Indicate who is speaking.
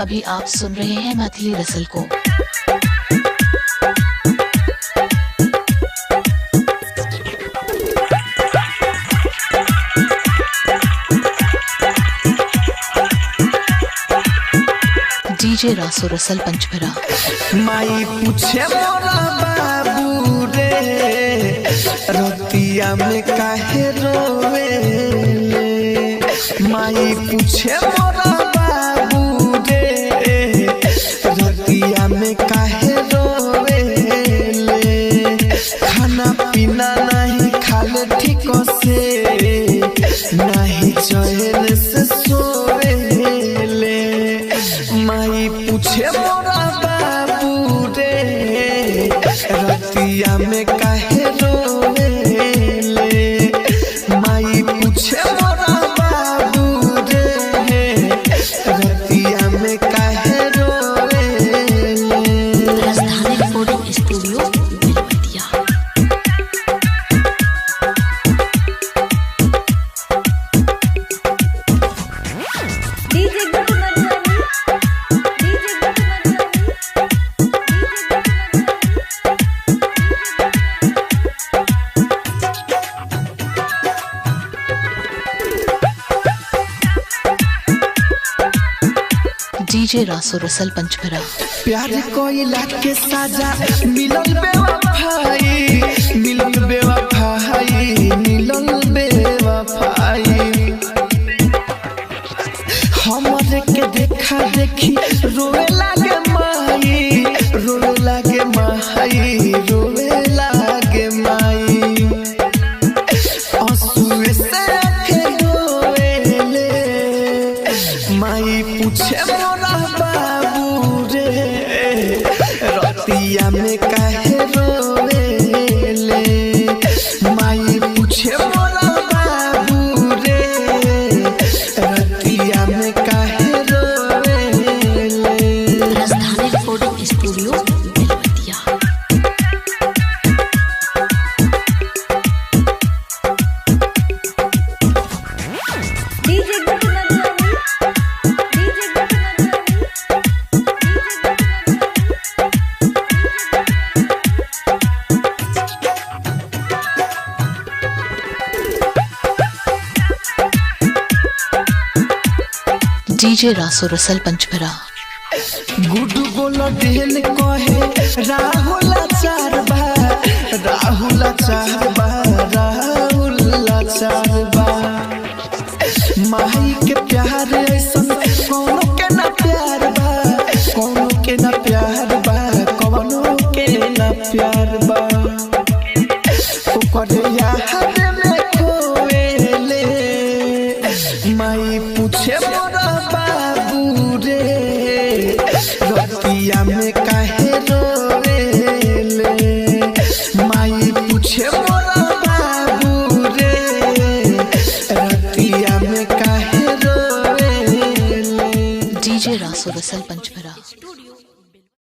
Speaker 1: अभी आप सुन रहे हैं मैथिली रसल को। डीजे रासो रसल पंचभरा।
Speaker 2: माई पूछे मोरा बाबू रे रतिया में काहे रोवे ले। माई पूछे मोरा बाबू रे रतिया में काहे रोवे ले। खाना पीना नहीं खाले ठीक से नहीं चैन से सोवे ले। माई पूछे मोरा बाबू रे रतिया में काहे रोवे ले। माई पूछे मोरा बाबू रे रतिया में काहे रोवे ले।
Speaker 1: राजधानी रिकॉर्डिंग स्टूडियो बेलवतिया। डीजे रासो रसल पंचभरा।
Speaker 2: प्यार कोइला के साजा मिलल बेवफाई मिलल बेवफाई मिलल बेवफाई। हमरे के देखा देखी रोवे लागे माई रोवे लागे माई रोवे लागे माई। आंसू से आंखें रोवे ले। माई पूछे मोरा बाबू रे रतिया में काहे रोवे ले। माई पूछे मोरा बाबू रे रतिया में काहे रोवे ले।
Speaker 1: राजधानी रिकॉर्डिंग स्टूडियो बेलवतिया। डीजे रासो रसल पंचभरा।
Speaker 2: गुडू बोलो दिल कहे राहुल चारबा राहुल चारबा राहुल चारबा। माई के प्यार ऐसन कोनो के ना प्यार बा कोनो के ना प्यार बा कोनो के ना प्यार बा। ओकर याद में खोए ले। माई पूछे मोरा बाबू रे रतिया में काहे रोवे ले। माई पूछे मोरा बाबू रे रतिया में काहे रोवे ले।
Speaker 1: डीजे रासो रसल पंचभरा।